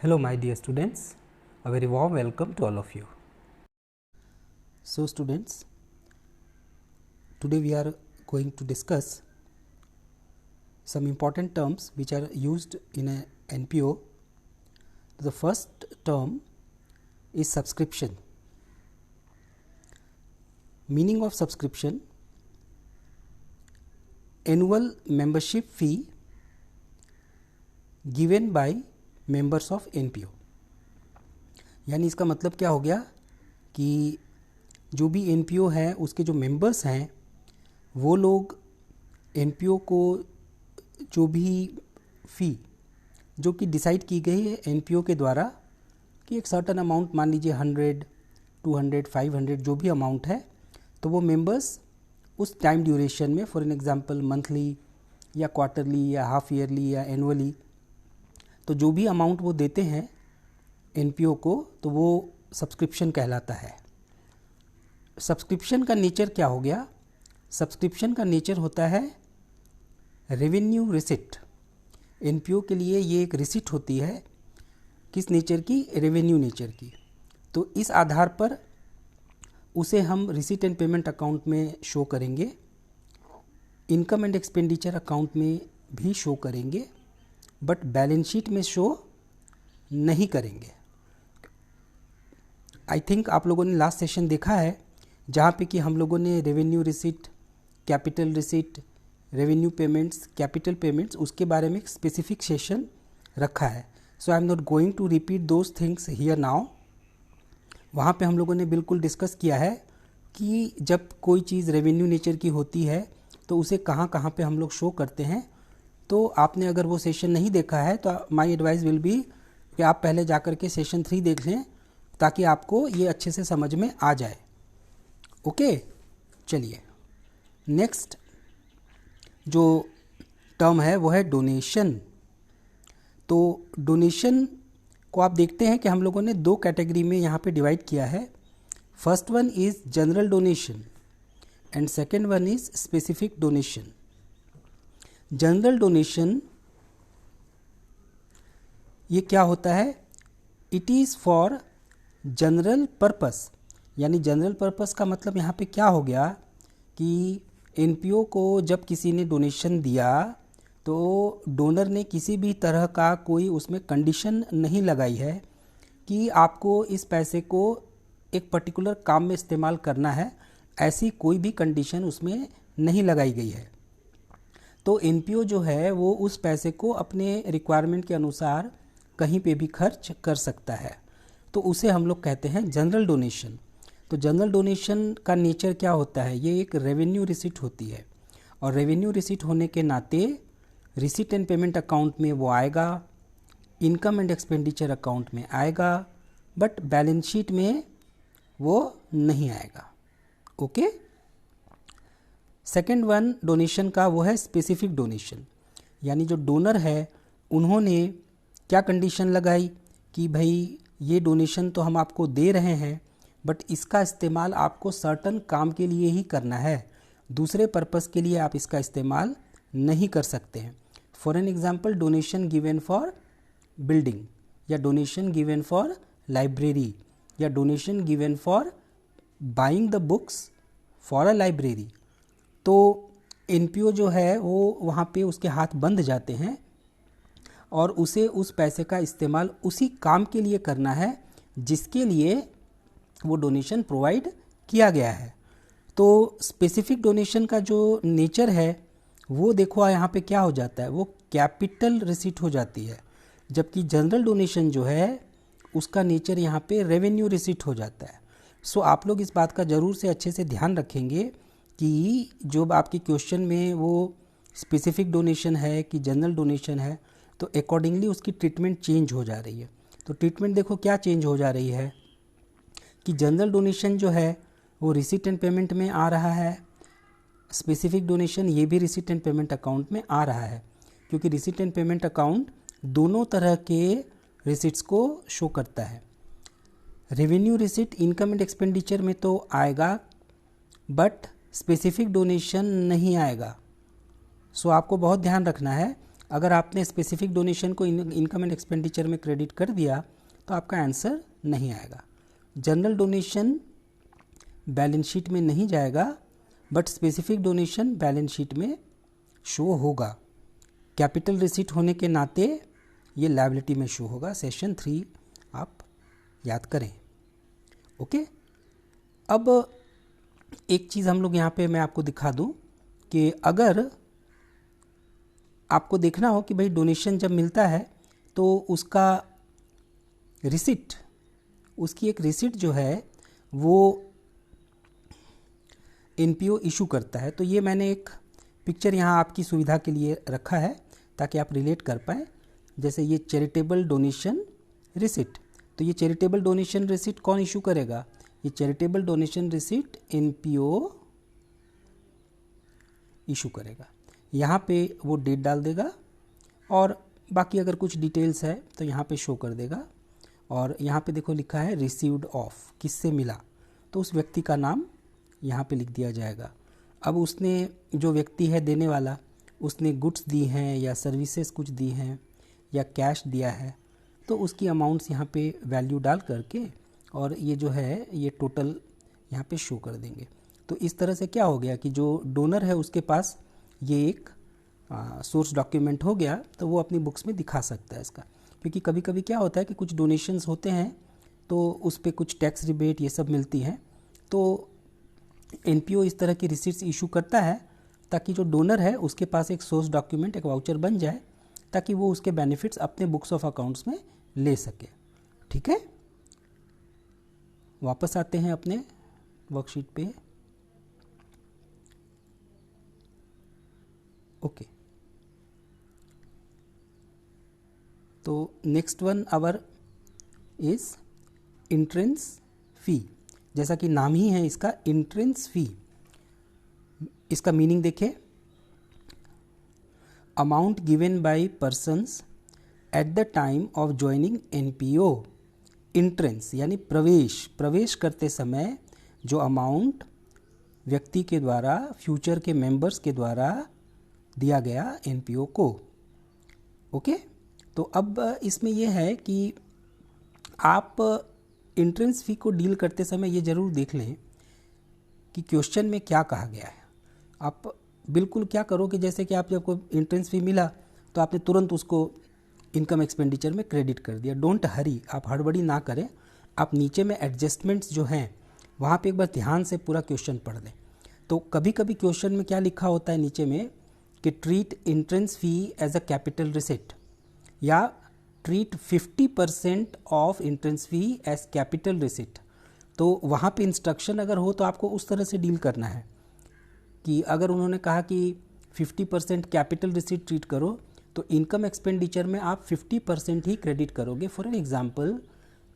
Hello my dear students, a very warm welcome to all of you. So students, today we are going to discuss some important terms which are used in a NPO. The first term is subscription. Meaning of subscription: annual membership fee given by members of NPO. यानी इसका मतलब क्या हो गया कि जो भी NPO है उसके जो मेंबर्स हैं वो लोग NPO को जो भी फ़ी जो कि डिसाइड की गई है NPO के द्वारा कि एक सर्टन अमाउंट, मान लीजिए 100, 200, 500 जो भी अमाउंट है, तो वो मेंबर्स उस टाइम ड्यूरेशन में, फॉर एन एग्जांपल मंथली या क्वार्टरली या हाफ ईयरली या एनुअली, तो जो भी अमाउंट वो देते हैं NPO को, तो वो सब्सक्रिप्शन कहलाता है। सब्सक्रिप्शन का नेचर क्या हो गया? सब्सक्रिप्शन का नेचर होता है रेवेन्यू रिसिट। NPO के लिए ये एक रिसिट होती है, किस नेचर की? रेवेन्यू नेचर की। तो इस आधार पर उसे हम रिसिट एंड पेमेंट अकाउंट में शो करेंगे, इनकम एंड एक्सपेंडिचर अकाउंट में भी शो करेंगे, बट बैलेंस शीट में शो नहीं करेंगे। आई थिंक आप लोगों ने लास्ट सेशन देखा है जहाँ पे कि हम लोगों ने revenue receipt, capital receipt, revenue payments, capital payments, उसके बारे में एक स्पेसिफिक सेशन रखा है। So I am not going to repeat those things here now. वहाँ पे हम लोगों ने बिल्कुल डिस्कस किया है कि जब कोई चीज़ रेवेन्यू नेचर की होती है तो उसे कहाँ कहाँ पे हम लोग शो करते हैं। तो आपने अगर वो सेशन नहीं देखा है तो माय एडवाइस विल बी कि आप पहले जाकर के सेशन 3 देख लें ताकि आपको ये अच्छे से समझ में आ जाए। ओके, चलिए नेक्स्ट जो टर्म है वो है डोनेशन। तो डोनेशन को आप देखते हैं कि हम लोगों ने 2 कैटेगरी में यहाँ पे डिवाइड किया है। First one is general donation and second one is specific donation. General donation ये क्या होता है? It is for general purpose. यानी जनरल पर्पस का मतलब यहाँ पे क्या हो गया कि NPO को जब किसी ने डोनेशन दिया तो डोनर ने किसी भी तरह का कोई उसमें कंडीशन नहीं लगाई है कि आपको इस पैसे को एक पर्टिकुलर काम में इस्तेमाल करना है, ऐसी कोई भी कंडीशन उसमें नहीं लगाई गई है। तो NPO जो है वो उस पैसे को अपने रिक्वायरमेंट के अनुसार कहीं पे भी खर्च कर सकता है, तो उसे हम लोग कहते हैं जनरल डोनेशन। तो जनरल डोनेशन का नेचर क्या होता है? ये एक रेवेन्यू रिसिट होती है, और रेवेन्यू रिसिट होने के नाते रिसिट एंड पेमेंट अकाउंट में वो आएगा, इनकम एंड एक्सपेंडिचर अकाउंट में आएगा, बट बैलेंस शीट में वो नहीं आएगा। ओके। सेकेंड वन डोनेशन का वो है स्पेसिफिक डोनेशन। यानी जो डोनर है उन्होंने क्या कंडीशन लगाई कि भाई ये डोनेशन तो हम आपको दे रहे हैं, बट इसका इस्तेमाल आपको सर्टन काम के लिए ही करना है, दूसरे पर्पस के लिए आप इसका इस्तेमाल नहीं कर सकते हैं। For an example, donation given for building, या डोनेशन गिवन फॉर लाइब्रेरी, या donation given for buying the books for a library. तो NPO जो है वो वहाँ पे उसके हाथ बंध जाते हैं और उसे उस पैसे का इस्तेमाल उसी काम के लिए करना है जिसके लिए वो डोनेशन प्रोवाइड किया गया है। तो स्पेसिफिक डोनेशन का जो नेचर है वो देखो यहाँ पे क्या हो जाता है, वो कैपिटल रिसीट हो जाती है, जबकि जनरल डोनेशन जो है उसका नेचर यहाँ पे रेवेन्यू रिसीट हो जाता है। सो आप लोग इस बात का ज़रूर से अच्छे से ध्यान रखेंगे कि जो आपके क्वेश्चन में वो स्पेसिफिक डोनेशन है कि जनरल डोनेशन है, तो अकॉर्डिंगली उसकी ट्रीटमेंट चेंज हो जा रही है। तो ट्रीटमेंट देखो क्या चेंज हो जा रही है कि जनरल डोनेशन जो है वो रिसीट एंड पेमेंट में आ रहा है, स्पेसिफिक डोनेशन ये भी रिसीट एंड पेमेंट अकाउंट में आ रहा है, क्योंकि रिसीट एंड पेमेंट अकाउंट दोनों तरह के रिसीट्स को शो करता है। Revenue receipt income and expenditure में तो आएगा, बट स्पेसिफिक डोनेशन नहीं आएगा। सो आपको बहुत ध्यान रखना है अगर आपने स्पेसिफिक डोनेशन को इनकम एंड एक्सपेंडिचर में क्रेडिट कर दिया तो आपका आंसर नहीं आएगा। जनरल डोनेशन बैलेंस शीट में नहीं जाएगा, but specific donation balance sheet में शो होगा। कैपिटल रिसीट होने के नाते ये लायबिलिटी में शो होगा। सेशन 3 आप याद करें। ओके, अब एक चीज़ हम लोग यहाँ पे मैं आपको दिखा दूँ कि अगर आपको देखना हो कि भाई डोनेशन जब मिलता है तो उसका रिसिट, उसकी एक रिसिट जो है वो एनपीओ इशू करता है। तो ये मैंने एक पिक्चर यहाँ आपकी सुविधा के लिए रखा है ताकि आप रिलेट कर पाएँ। जैसे ये चैरिटेबल डोनेशन रिसिट, तो ये चैरिटेबल डोनेशन रिसिट कौन इशू करेगा? ये charitable donation receipt NPO issue करेगा। यहाँ पे वो डेट डाल देगा और बाकी अगर कुछ डिटेल्स है तो यहाँ पे शो कर देगा। और यहाँ पे देखो लिखा है रिसीव्ड ऑफ, किससे मिला, तो उस व्यक्ति का नाम यहाँ पे लिख दिया जाएगा। अब उसने, जो व्यक्ति है देने वाला, उसने गुड्स दी हैं या सर्विसेज कुछ दी हैं या कैश दिया है, तो उसकी अमाउंट्स यहाँ पे वैल्यू डाल करके और ये जो है ये टोटल यहाँ पे शो कर देंगे। तो इस तरह से क्या हो गया कि जो डोनर है उसके पास ये एक सोर्स डॉक्यूमेंट हो गया, तो वो अपनी बुक्स में दिखा सकता है इसका। क्योंकि कभी कभी क्या होता है कि कुछ डोनेशंस होते हैं तो उस पर कुछ टैक्स रिबेट ये सब मिलती हैं, तो एनपीओ इस तरह की रिसीट्स इशू करता है ताकि जो डोनर है उसके पास एक सोर्स डॉक्यूमेंट, एक वाउचर बन जाए ताकि वो उसके बेनिफिट्स अपने बुक्स ऑफ अकाउंट्स में ले सके। ठीक है, वापस आते हैं अपने वर्कशीट पे। ओके, तो next one our is entrance fee. जैसा कि नाम ही है इसका, एंट्रेंस फी। इसका मीनिंग देखें, amount given by persons at the time of joining NPO. Entrance यानी प्रवेश, प्रवेश करते समय जो अमाउंट व्यक्ति के द्वारा, फ्यूचर के मेंबर्स के द्वारा दिया गया एनपीओ को। ओके, तो अब इसमें यह है कि आप एंट्रेंस फी को डील करते समय ये ज़रूर देख लें कि क्वेश्चन में क्या कहा गया है। आप बिल्कुल क्या करो कि जैसे कि आप जब को एंट्रेंस फी मिला तो आपने तुरंत उसको इनकम एक्सपेंडिचर में क्रेडिट कर दिया। डोंट हरी, आप हड़बड़ी ना करें। आप नीचे में एडजस्टमेंट्स जो हैं वहाँ पे एक बार ध्यान से पूरा क्वेश्चन पढ़ लें। तो कभी कभी क्वेश्चन में क्या लिखा होता है नीचे में कि treat entrance fee as a capital receipt या treat 50% of entrance fee as capital receipt. तो वहाँ पे इंस्ट्रक्शन अगर हो तो आपको उस तरह से डील करना है कि अगर उन्होंने कहा कि 50% कैपिटल रिसिट ट्रीट करो तो इनकम एक्सपेंडिचर में आप 50% ही क्रेडिट करोगे। फॉर एन एग्जांपल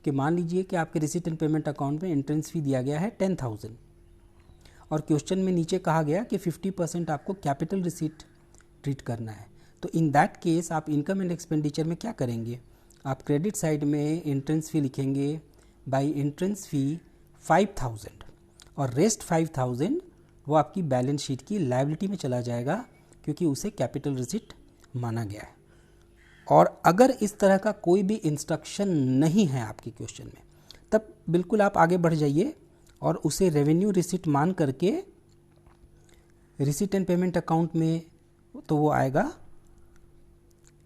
कि मान लीजिए कि आपके रिसिट एंड पेमेंट अकाउंट में एंट्रेंस फी दिया गया है 10,000 और क्वेश्चन में नीचे कहा गया कि 50% आपको कैपिटल रिसिट ट्रीट करना है। तो इन दैट केस आप इनकम एंड एक्सपेंडिचर में क्या करेंगे, आप क्रेडिट साइड में एंट्रेंस फी लिखेंगे बाई एंट्रेंस फी 5,000 और रेस्ट 5,000 वो आपकी बैलेंस शीट की लायबिलिटी में चला जाएगा क्योंकि उसे कैपिटल रिसिट माना गया है। और अगर इस तरह का कोई भी इंस्ट्रक्शन नहीं है आपके क्वेश्चन में, तब बिल्कुल आप आगे बढ़ जाइए और उसे रेवेन्यू रिसिट मान करके रिसिट एंड पेमेंट अकाउंट में तो वो आएगा,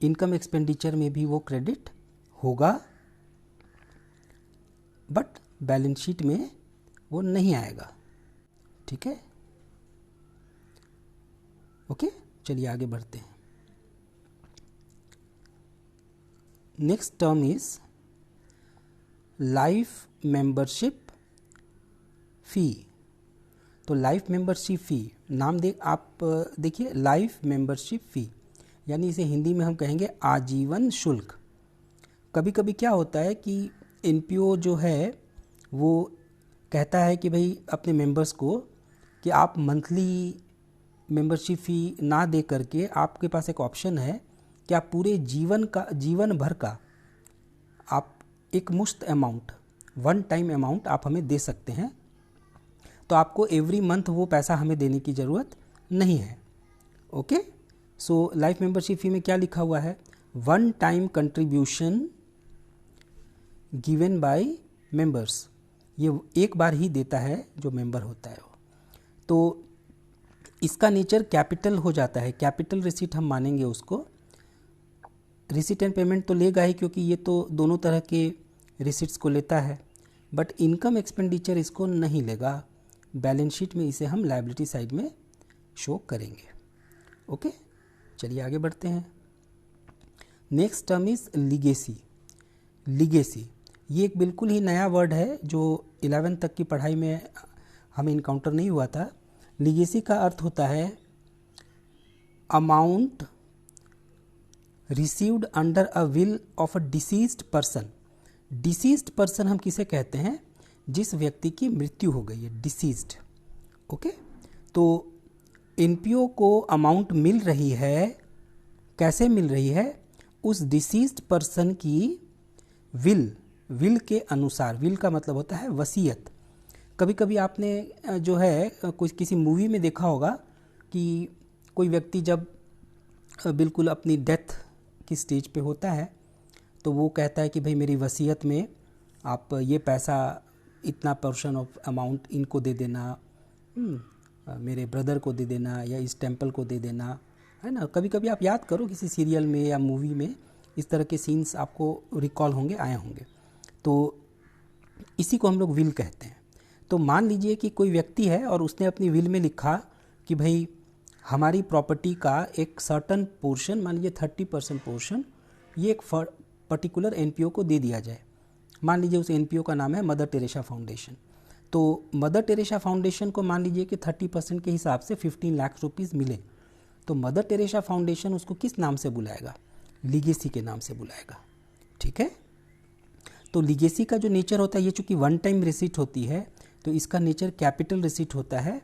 इनकम एक्सपेंडिचर में भी वो क्रेडिट होगा, बट बैलेंस शीट में वो नहीं आएगा। ठीक है, ओके, चलिए आगे बढ़ते हैं। Next term is life membership fee. तो लाइफ मेंबरशिप फ़ी नाम आप देखिए, लाइफ मेंबरशिप फ़ी यानी इसे हिंदी में हम कहेंगे आजीवन शुल्क। कभी कभी क्या होता है कि एनपीओ जो है वो कहता है कि भाई अपने मेंबर्स को कि आप मंथली मेंबरशिप फ़ी ना दे करके आपके पास एक ऑप्शन है कि आप पूरे जीवन भर का आप एक मुश्त अमाउंट, वन टाइम अमाउंट आप हमें दे सकते हैं। तो आपको एवरी मंथ वो पैसा हमें देने की ज़रूरत नहीं है। Okay, so life membership fee में क्या लिखा हुआ है, one time contribution given by members, ये एक बार ही देता है जो मेंबर होता है वो। तो इसका नेचर कैपिटल हो जाता है, कैपिटल रिसीट हम मानेंगे उसको। रिसीट एंड पेमेंट तो लेगा ही क्योंकि ये तो दोनों तरह के रिसीट्स को लेता है, बट इनकम एक्सपेंडिचर इसको नहीं लेगा। बैलेंस शीट में इसे हम लायबिलिटी साइड में शो करेंगे। ओके, चलिए आगे बढ़ते हैं। Next term is legacy. Legacy ये एक बिल्कुल ही नया वर्ड है जो 11th तक की पढ़ाई में हमें इनकाउंटर नहीं हुआ था। लीगेसी का अर्थ होता है amount received under a will of a deceased person. Deceased person हम किसे कहते हैं, जिस व्यक्ति की मृत्यु हो गई है, डिसीज्ड। ओके, तो एनपीओ को अमाउंट मिल रही है, कैसे मिल रही है, उस डिसीज्ड पर्सन की विल के अनुसार। विल का मतलब होता है वसीयत। कभी कभी आपने जो है कुछ किसी मूवी में देखा होगा कि कोई व्यक्ति जब बिल्कुल अपनी डेथ की स्टेज पे होता है तो वो कहता है कि भाई मेरी वसीयत में आप ये पैसा, इतना पोर्शन ऑफ अमाउंट इनको दे देना, मेरे ब्रदर को दे देना या इस टेम्पल को दे देना, है ना। कभी कभी आप याद करो किसी सीरियल में या मूवी में इस तरह के सीन्स आपको रिकॉल होंगे, आए होंगे। तो इसी को हम लोग विल कहते हैं। तो मान लीजिए कि कोई व्यक्ति है और उसने अपनी विल में लिखा कि भाई हमारी प्रॉपर्टी का एक सर्टन पोर्शन, मान लीजिए 30% पोर्शन, ये एक पर्टिकुलर एनपीओ को दे दिया जाए। मान लीजिए उस एनपीओ का नाम है मदर टेरेसा फाउंडेशन। तो मदर टेरेसा फाउंडेशन को मान लीजिए कि 30% के हिसाब से 15 लाख रुपीज़ मिले, तो मदर टेरेसा फाउंडेशन उसको किस नाम से बुलाएगा, लीगेसी के नाम से बुलाएगा। ठीक है, तो लीगेसी का जो नेचर होता है, ये चूँकि वन टाइम रिसीट होती है तो इसका नेचर कैपिटल रिसीट होता है,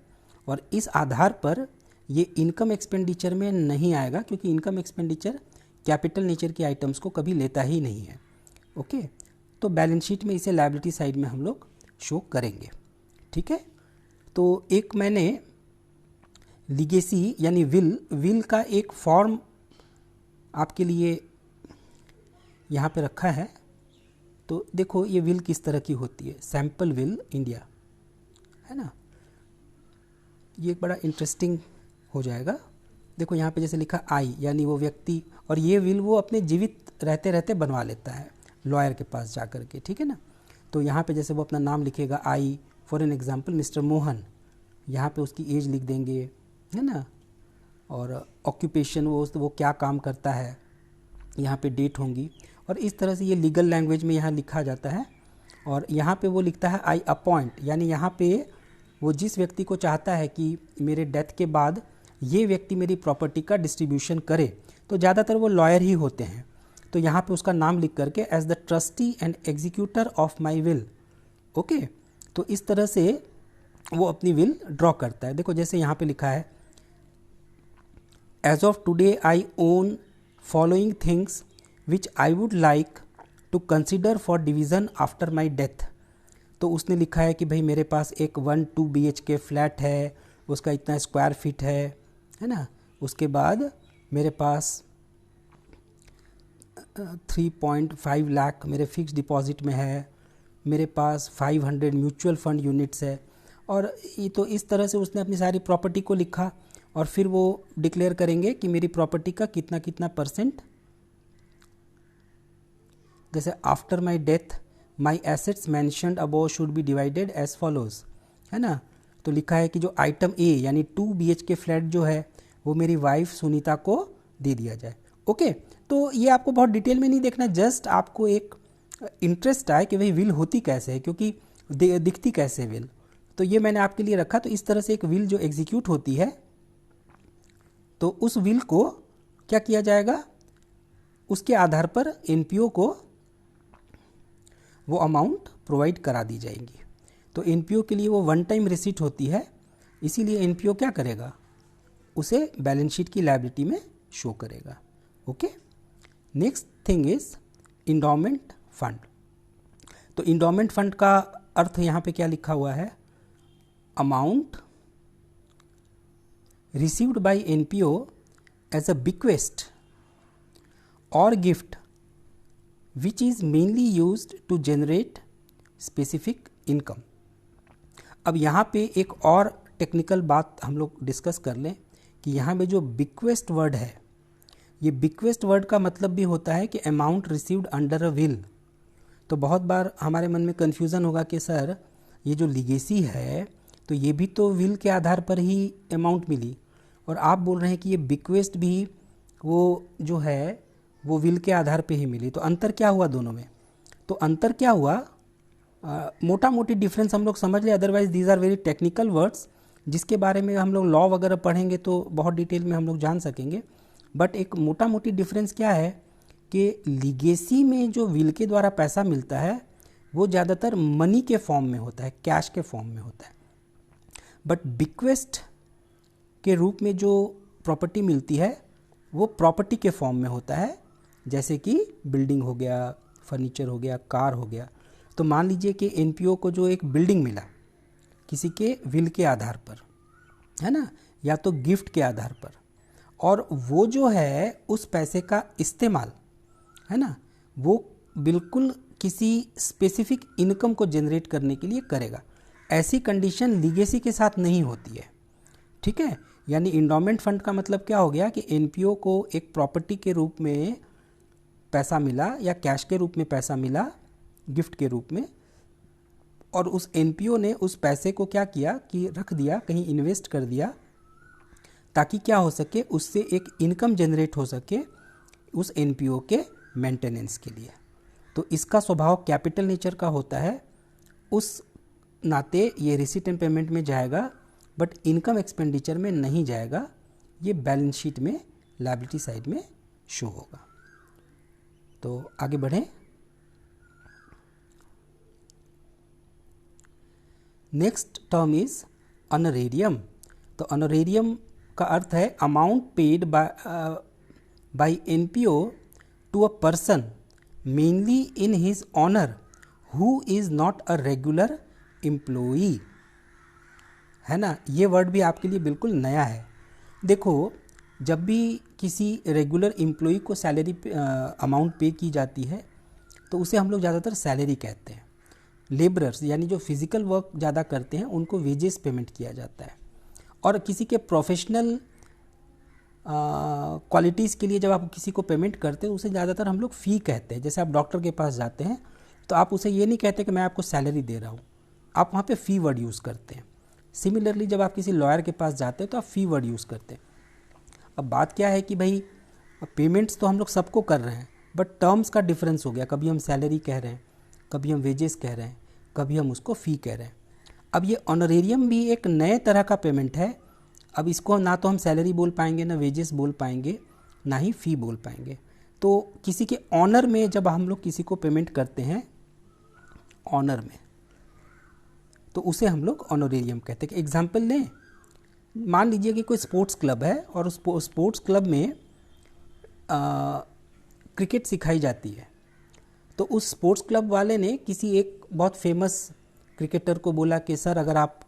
और इस आधार पर ये इनकम एक्सपेंडिचर में नहीं आएगा, क्योंकि इनकम एक्सपेंडिचर कैपिटल नेचर के आइटम्स को कभी लेता ही नहीं है। ओके, तो बैलेंस शीट में इसे लायबिलिटी साइड में हम लोग शो करेंगे। ठीक है, तो एक मैंने लीगेसी यानी विल का एक फॉर्म आपके लिए यहाँ पे रखा है। तो देखो ये विल किस तरह की होती है, सैम्पल विल इंडिया, है ना। ये एक बड़ा इंटरेस्टिंग हो जाएगा। देखो यहाँ पे जैसे लिखा आई, यानी वो व्यक्ति, और ये विल वो अपने जीवित रहते रहते बनवा लेता है लॉयर के पास जा कर के। ठीक है ना, तो यहाँ पे जैसे वो अपना नाम लिखेगा I, for an example mister Mohan, यहाँ पे उसकी एज लिख देंगे, है ना, और ऑक्यूपेशन वो क्या काम करता है, यहाँ पे डेट होंगी, और इस तरह से ये लीगल लैंग्वेज में यहाँ लिखा जाता है। और यहाँ पे वो लिखता है आई अपॉइंट, यानी यहाँ पे वो जिस व्यक्ति को चाहता है कि मेरे डेथ के बाद ये व्यक्ति मेरी प्रॉपर्टी का डिस्ट्रीब्यूशन करे, तो ज़्यादातर वो लॉयर ही होते हैं। तो यहाँ पे उसका नाम लिख करके as the trustee and executor of my will. Okay, तो इस तरह से वो अपनी विल ड्रॉ करता है। देखो जैसे यहाँ पे लिखा है as of today I own following things which I would like to consider for division after my death. तो उसने लिखा है कि भाई मेरे पास एक 1-2 BHK फ्लैट है, उसका इतना स्क्वायर फीट है ना। उसके बाद मेरे पास 3.5 लाख मेरे फिक्स डिपॉजिट में है, मेरे पास 500 म्यूचुअल फंड यूनिट्स है। और ये तो इस तरह से उसने अपनी सारी प्रॉपर्टी को लिखा, और फिर वो डिक्लेयर करेंगे कि मेरी प्रॉपर्टी का कितना कितना परसेंट, जैसे after my death my assets mentioned above should be divided as follows, है ना। तो लिखा है कि जो आइटम ए यानी 2 BHK फ्लैट जो है वो मेरी वाइफ सुनीता को दे दिया जाए। ओके, तो ये आपको बहुत डिटेल में नहीं देखना, जस्ट आपको एक इंटरेस्ट आए कि भाई विल होती कैसे है, क्योंकि दिखती कैसे है विल, तो ये मैंने आपके लिए रखा। तो इस तरह से एक विल जो एग्जीक्यूट होती है, तो उस विल को क्या किया जाएगा, उसके आधार पर एनपीओ को वो अमाउंट प्रोवाइड करा दी जाएंगी। तो एनपीओ के लिए वो वन टाइम रिसीट होती है, इसीलिए एनपीओ क्या करेगा, उसे बैलेंस शीट की लायबिलिटी में शो करेगा। Okay, next thing is endowment fund. तो इंडोमेंट फंड का अर्थ यहाँ पे क्या लिखा हुआ है, amount received by NPO as a bequest or gift which is mainly used to generate specific income। अब यहाँ पे एक और टेक्निकल बात हम लोग डिस्कस कर लें कि यहाँ पे जो bequest वर्ड है, ये bequest वर्ड का मतलब भी होता है कि amount received under a will. तो बहुत बार हमारे मन में कन्फ्यूज़न होगा कि सर ये जो लीगेसी है तो ये भी तो विल के आधार पर ही अमाउंट मिली, और आप बोल रहे हैं कि ये बिक्वेस्ट भी वो जो है वो विल के आधार पे ही मिली। तो अंतर क्या हुआ दोनों में? तो अंतर क्या हुआ, मोटा मोटी डिफरेंस हम लोग समझ ले, otherwise these are very technical words जिसके बारे में हम लोग लॉ वगैरह पढ़ेंगे तो बहुत डिटेल में हम लोग जान सकेंगे। बट एक मोटा मोटी डिफरेंस क्या है कि लीगेसी में जो विल के द्वारा पैसा मिलता है वो ज़्यादातर मनी के फॉर्म में होता है, कैश के फॉर्म में होता है। बट बिक्वेस्ट के रूप में जो प्रॉपर्टी मिलती है वो प्रॉपर्टी के फॉर्म में होता है, जैसे कि बिल्डिंग हो गया, फर्नीचर हो गया, कार हो गया। तो मान लीजिए कि एनपीओ को जो एक बिल्डिंग मिला किसी के विल के आधार पर, है ना, या तो गिफ्ट के आधार पर, और वो जो है उस पैसे का इस्तेमाल, है ना, वो बिल्कुल किसी स्पेसिफिक इनकम को जनरेट करने के लिए करेगा। ऐसी कंडीशन लीगेसी के साथ नहीं होती है, ठीक है। यानी इंडोमेंट फंड का मतलब क्या हो गया कि एनपीओ को एक प्रॉपर्टी के रूप में पैसा मिला या कैश के रूप में पैसा मिला, गिफ्ट के रूप में, और उस एनपीओ ने उस पैसे को क्या किया कि रख दिया, कहीं इन्वेस्ट कर दिया, ताकि क्या हो सके, उससे एक इनकम जनरेट हो सके उस एनपीओ के मेंटेनेंस के लिए। तो इसका स्वभाव कैपिटल नेचर का होता है, उस नाते ये रिसीट एंड पेमेंट में जाएगा, बट इनकम एक्सपेंडिचर में नहीं जाएगा। ये बैलेंस शीट में लायबिलिटी साइड में शो होगा। तो आगे बढ़ें। Next term is honorarium. तो ऑनरेरियम का अर्थ है amount paid by NPO to a person mainly in his honour who is not a regular employee, है ना। ये वर्ड भी आपके लिए बिल्कुल नया है। देखो, जब भी किसी रेगुलर एम्प्लॉई को सैलरी अमाउंट पे की जाती है तो उसे हम लोग ज़्यादातर सैलरी कहते हैं। लेबरर्स यानी जो फिज़िकल वर्क ज़्यादा करते हैं उनको वेजेस पेमेंट किया जाता है। और किसी के प्रोफेशनल क्वालिटीज़ के लिए जब आप किसी को पेमेंट करते हैं उसे ज़्यादातर हम लोग फ़ी कहते हैं। जैसे आप डॉक्टर के पास जाते हैं तो आप उसे ये नहीं कहते कि मैं आपको सैलरी दे रहा हूँ, आप वहाँ पे फ़ी वर्ड यूज़ करते हैं। सिमिलरली जब आप किसी लॉयर के पास जाते हैं तो आप फ़ी वर्ड यूज़ करते हैं। अब बात क्या है कि भाई पेमेंट्स तो हम लोग सबको कर रहे हैं, बट टर्म्स का डिफरेंस हो गया। कभी हम सैलरी कह रहे हैं, कभी हम वेजेस कह रहे हैं, कभी हम उसको फ़ी कह रहे हैं। अब ये ऑनरेरियम भी एक नए तरह का पेमेंट है। अब इसको ना तो हम सैलरी बोल पाएंगे, ना वेजेस बोल पाएंगे, ना ही फ़ी बोल पाएंगे। तो किसी के ऑनर में जब हम लोग किसी को पेमेंट करते हैं ऑनर में, तो उसे हम लोग ऑनरेरियम कहते हैं। एग्जाम्पल लें, मान लीजिए कि कोई स्पोर्ट्स क्लब है और उस स्पोर्ट्स क्लब में क्रिकेट सिखाई जाती है। तो उस स्पोर्ट्स क्लब वाले ने किसी एक बहुत फेमस क्रिकेटर को बोला कि सर अगर आप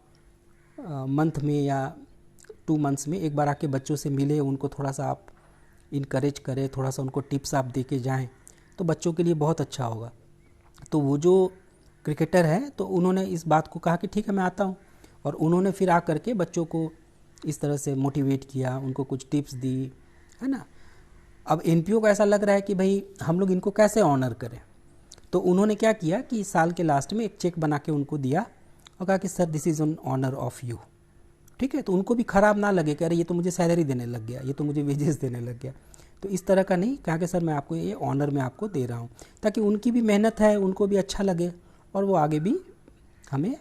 मंथ में या 2 मंथ्स में एक बार आके बच्चों से मिले, उनको थोड़ा सा आप इनकरेज करें, थोड़ा सा उनको टिप्स आप दे के जाएँ तो बच्चों के लिए बहुत अच्छा होगा। तो वो जो क्रिकेटर है तो उन्होंने इस बात को कहा कि ठीक है मैं आता हूँ, और उन्होंने फिर आ करके बच्चों को इस तरह से मोटिवेट किया, उनको कुछ टिप्स दी, है ना। अब एनपीओ को ऐसा लग रहा है कि भाई हम लोग इनको कैसे ऑनर करें, तो उन्होंने क्या किया कि साल के लास्ट में एक चेक बना के उनको दिया और कहा कि sir this is on honour of you, ठीक है। तो उनको भी ख़राब ना लगे कि अरे ये तो मुझे सैलरी देने लग गया, ये तो मुझे वेजेस देने लग गया। तो इस तरह का नहीं, कहा कि सर मैं आपको ये ऑनर में आपको दे रहा हूँ, ताकि उनकी भी मेहनत है, उनको भी अच्छा लगे और वो आगे भी हमें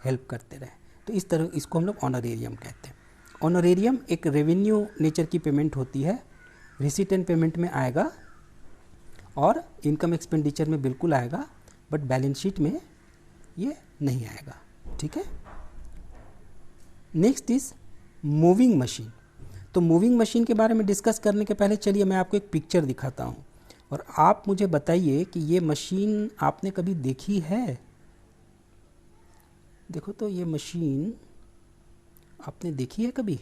हेल्प करते रहे। तो इस तरह इसको हम लोग ऑनरेरियम कहते हैं। ऑनरेरियम एक रेवेन्यू नेचर की पेमेंट होती है, रिसीट एंड पेमेंट में आएगा और इनकम एक्सपेंडिचर में बिल्कुल आएगा, बट बैलेंस शीट में ये नहीं आएगा, ठीक है। Next is moving machine. तो मूविंग मशीन के बारे में डिस्कस करने के पहले चलिए मैं आपको एक पिक्चर दिखाता हूँ और आप मुझे बताइए कि ये मशीन आपने कभी देखी है। देखो तो ये मशीन आपने देखी है कभी?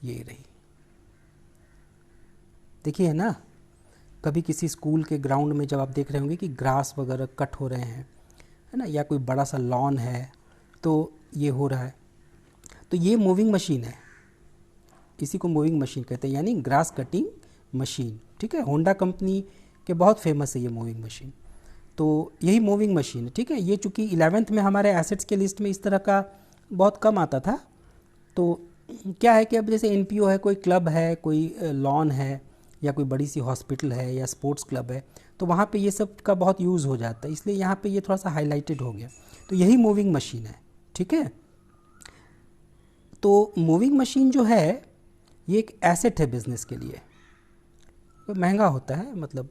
ये रही, देखिए है ना, कभी किसी स्कूल के ग्राउंड में जब आप देख रहे होंगे कि ग्रास वगैरह कट हो रहे हैं, है ना, या कोई बड़ा सा लॉन है तो ये हो रहा है, तो ये मूविंग मशीन है, इसी को मूविंग मशीन कहते हैं, यानी ग्रास कटिंग मशीन। ठीक है, होंडा कंपनी के बहुत फेमस है ये मूविंग मशीन। तो यही मूविंग मशीन है। ठीक है, ये चूँकि 11th में हमारे एसेट्स के लिस्ट में इस तरह का बहुत कम आता था, तो क्या है कि अब जैसे एनपीओ है, कोई क्लब है, कोई लॉन है, या कोई बड़ी सी हॉस्पिटल है या स्पोर्ट्स क्लब है, तो वहाँ पे ये सब का बहुत यूज़ हो जाता है, इसलिए यहाँ पे ये थोड़ा सा हाईलाइटेड हो गया। तो यही मूविंग मशीन है। ठीक है, तो मूविंग मशीन जो है ये एक एसेट है बिज़नेस के लिए। तो महंगा होता है, मतलब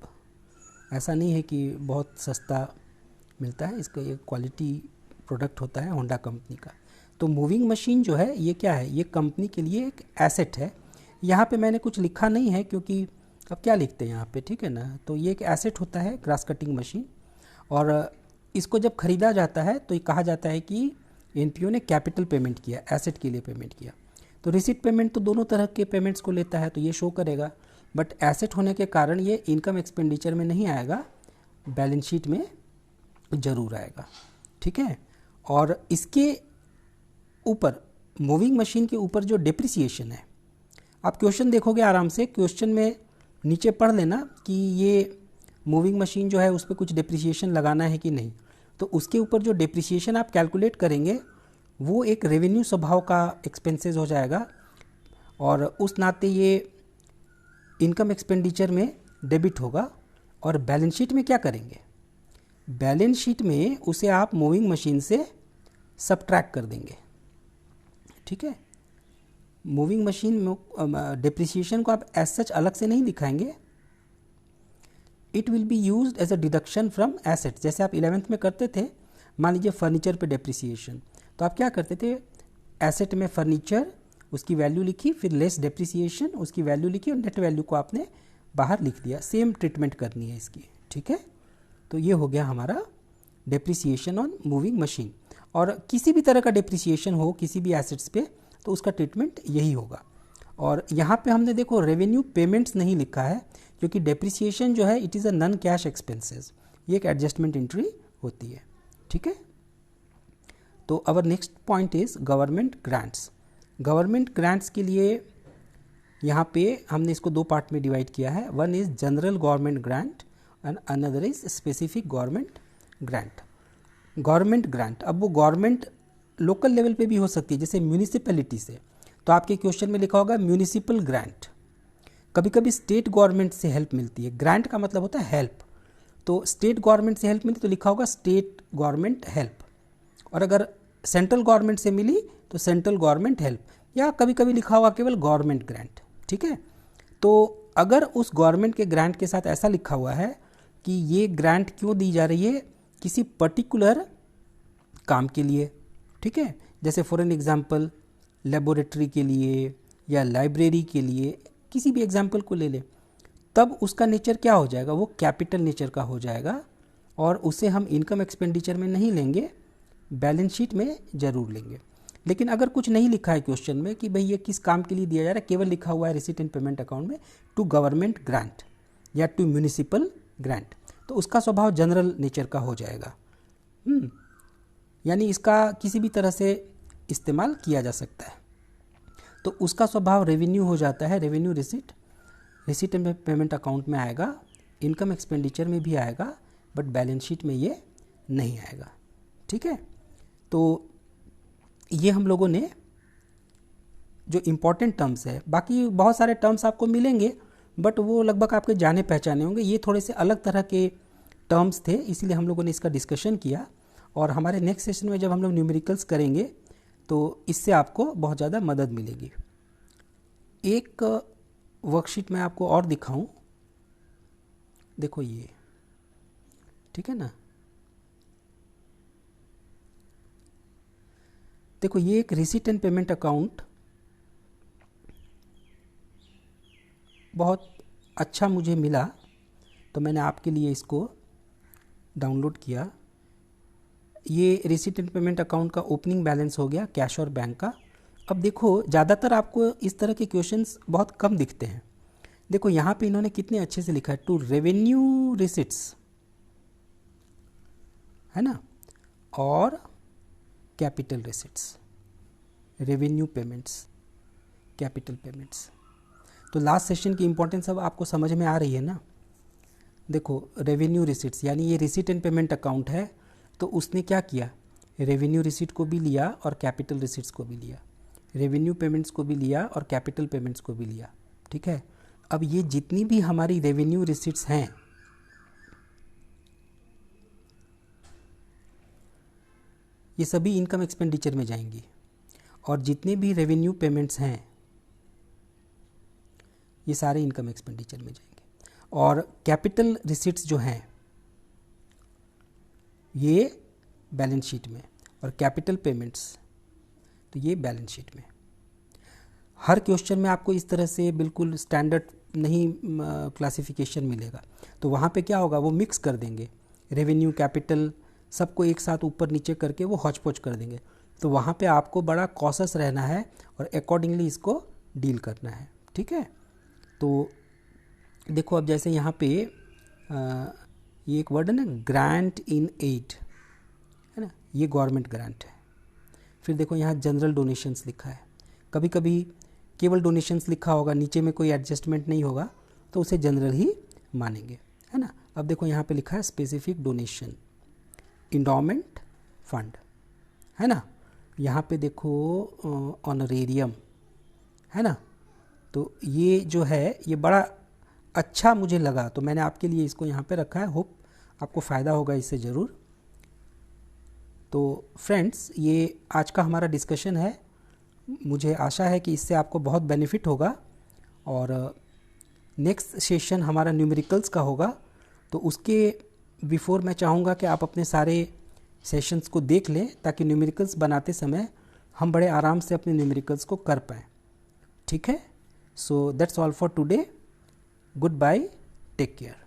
ऐसा नहीं है कि बहुत सस्ता मिलता है, इसका ये क्वालिटी प्रोडक्ट होता है होंडा कंपनी का। तो मूविंग मशीन जो है ये क्या है, ये कंपनी के लिए एक एसेट है। यहाँ पे मैंने कुछ लिखा नहीं है क्योंकि अब क्या लिखते हैं यहाँ पे, ठीक है ना। तो ये एक एसेट होता है ग्रास कटिंग मशीन, और इसको जब ख़रीदा जाता है तो ये कहा जाता है कि एनपीओ ने कैपिटल पेमेंट किया, एसेट के लिए पेमेंट किया। तो रिसीट पेमेंट तो दोनों तरह के पेमेंट्स को लेता है, तो ये शो करेगा, बट एसेट होने के कारण ये इनकम एक्सपेंडिचर में नहीं आएगा, बैलेंस शीट में ज़रूर आएगा। ठीक है, और इसके ऊपर मूविंग मशीन के ऊपर जो डिप्रिसिएशन है, आप क्वेश्चन देखोगे आराम से, क्वेश्चन में नीचे पढ़ लेना कि ये मूविंग मशीन जो है उस पर कुछ डिप्रिसिएशन लगाना है कि नहीं। तो उसके ऊपर जो डिप्रिसिएशन आप कैलकुलेट करेंगे वो एक रेवेन्यू स्वभाव का एक्सपेंसेस हो जाएगा, और उस नाते ये इनकम एक्सपेंडिचर में डेबिट होगा। और बैलेंस शीट में क्या करेंगे, बैलेंस शीट में उसे आप मूविंग मशीन से सबट्रैक्ट कर देंगे। ठीक है, मूविंग मशीन में डिप्रिसिएशन को आप एज सच अलग से नहीं दिखाएंगे, it will be used as a deduction from assets. जैसे आप 11th में करते थे, मान लीजिए फर्नीचर पे डिप्रिसिएशन, तो आप क्या करते थे, एसेट में फर्नीचर, उसकी वैल्यू लिखी, फिर लेस डिप्रिसिएशन, उसकी वैल्यू लिखी, और नेट वैल्यू को आपने बाहर लिख दिया। सेम ट्रीटमेंट करनी है इसकी। ठीक है, तो ये हो गया हमारा डिप्रिसिएशन ऑन मूविंग मशीन। और किसी भी तरह का डिप्रिसिएशन हो किसी भी एसेट्स पे, तो उसका ट्रीटमेंट यही होगा। और यहाँ पे हमने देखो रेवेन्यू पेमेंट्स नहीं लिखा है, क्योंकि डिप्रिसिएशन जो है it is a non cash expenses, ये एक एडजस्टमेंट एंट्री होती है। ठीक है, तो our next point is government grants. Government grants के लिए यहाँ पे हमने इसको दो पार्ट में डिवाइड किया है। One is general government grant and another is specific government grant. Government grant, अब वो गवर्नमेंट लोकल लेवल पे भी हो सकती है, जैसे म्यूनिसिपैलिटी से, तो आपके क्वेश्चन में लिखा होगा म्यूनिसिपल ग्रांट। कभी कभी स्टेट गवर्नमेंट से हेल्प मिलती है, ग्रांट का मतलब होता है हेल्प, तो स्टेट गवर्नमेंट से हेल्प मिली तो लिखा होगा स्टेट गवर्नमेंट हेल्प, और अगर सेंट्रल गवर्नमेंट से मिली तो सेंट्रल गवर्नमेंट हेल्प, या कभी कभी लिखा होगा केवल गवर्नमेंट ग्रांट। ठीक है, तो अगर उस गवर्नमेंट के ग्रांट के साथ ऐसा लिखा हुआ है कि ये ग्रांट क्यों दी जा रही है, किसी पर्टिकुलर काम के लिए, ठीक है, जैसे फॉर एन एग्जांपल लेबोरेटरी के लिए या लाइब्रेरी के लिए, किसी भी एग्जांपल को ले ले, तब उसका नेचर क्या हो जाएगा, वो कैपिटल नेचर का हो जाएगा, और उसे हम इनकम एक्सपेंडिचर में नहीं लेंगे, बैलेंस शीट में ज़रूर लेंगे। लेकिन अगर कुछ नहीं लिखा है क्वेश्चन में कि भाई ये किस काम के लिए दिया जा रहा है, केवल लिखा हुआ है रिसीट एंड पेमेंट अकाउंट में टू गवर्नमेंट ग्रांट या टू म्यूनिसिपल ग्रांट, तो उसका स्वभाव जनरल नेचर का हो जाएगा। यानी इसका किसी भी तरह से इस्तेमाल किया जा सकता है, तो उसका स्वभाव रेवेन्यू हो जाता है, revenue receipt and payment account में आएगा, इनकम एक्सपेंडिचर में भी आएगा, बट बैलेंस शीट में ये नहीं आएगा। ठीक है, तो ये हम लोगों ने जो इम्पोर्टेंट टर्म्स है, बाकी बहुत सारे टर्म्स आपको मिलेंगे बट वो लगभग आपके जाने पहचाने होंगे, ये थोड़े से अलग तरह के टर्म्स थे, इसीलिए हम लोगों ने इसका डिस्कशन किया। और हमारे नेक्स्ट सेशन में जब हम लोग न्यूमेरिकल्स करेंगे तो इससे आपको बहुत ज़्यादा मदद मिलेगी। एक वर्कशीट मैं आपको और दिखाऊं, देखो ये, ठीक है ना, देखो ये एक रिसीट एंड पेमेंट अकाउंट बहुत अच्छा मुझे मिला, तो मैंने आपके लिए इसको डाउनलोड किया। ये रिसीट एंड पेमेंट अकाउंट का ओपनिंग बैलेंस हो गया कैश और बैंक का। अब देखो ज़्यादातर आपको इस तरह के क्वेश्चंस बहुत कम दिखते हैं, देखो यहाँ पे इन्होंने कितने अच्छे से लिखा है, टू रेवेन्यू रिसिट्स, है ना, और capital receipts, revenue payments, capital payments. तो लास्ट सेशन की इंपॉर्टेंस अब आपको समझ में आ रही है ना। देखो रेवेन्यू रिसिट्स यानी ये रिसिट एंड पेमेंट अकाउंट है, तो उसने क्या किया, रेवेन्यू रिसिट को भी लिया और कैपिटल रिसिट्स को भी लिया, रेवेन्यू पेमेंट्स को भी लिया और कैपिटल पेमेंट्स को भी लिया, ठीक है। अब ये जितनी भी हमारी रेवेन्यू रिसिट्स हैं, ये सभी इनकम एक्सपेंडिचर में जाएंगी, और जितने भी रेवेन्यू पेमेंट्स हैं ये सारे इनकम एक्सपेंडिचर में जाएंगे, और कैपिटल रिसिट्स जो हैं ये बैलेंस शीट में, और कैपिटल पेमेंट्स तो ये बैलेंस शीट में। हर क्वेश्चन में आपको इस तरह से बिल्कुल स्टैंडर्ड नहीं क्लासिफिकेशन मिलेगा, तो वहाँ पे क्या होगा, वो मिक्स कर देंगे, रेवेन्यू कैपिटल सबको एक साथ ऊपर नीचे करके वो हौच पौच कर देंगे। तो वहाँ पे आपको बड़ा कॉशस रहना है और अकॉर्डिंगली इसको डील करना है, ठीक है। तो देखो अब जैसे यहाँ पे ये एक वर्ड है ना, ग्रांट इन एड, है ना, ये गवर्नमेंट ग्रांट है। फिर देखो यहाँ जनरल डोनेशंस लिखा है, कभी कभी केवल डोनेशंस लिखा होगा, नीचे में कोई एडजस्टमेंट नहीं होगा तो उसे जनरल ही मानेंगे, है ना। अब देखो यहाँ पे लिखा है स्पेसिफिक डोनेशन, इंडोमेंट फंड, है ना। यहाँ पे देखो ऑनरेरियम, है ना। तो ये जो है ये बड़ा अच्छा मुझे लगा, तो मैंने आपके लिए इसको यहाँ पे रखा है। होप आपको फ़ायदा होगा इससे ज़रूर। तो फ्रेंड्स, ये आज का हमारा डिस्कशन है, मुझे आशा है कि इससे आपको बहुत बेनिफिट होगा। और नेक्स्ट सेशन हमारा न्यूमेरिकल्स का होगा, तो उसके बिफोर मैं चाहूँगा कि आप अपने सारे सेशंस को देख लें, ताकि न्यूमेरिकल्स बनाते समय हम बड़े आराम से अपने न्यूमेरिकल्स को कर पाएँ, ठीक है। So that's all for today, good bye, take care.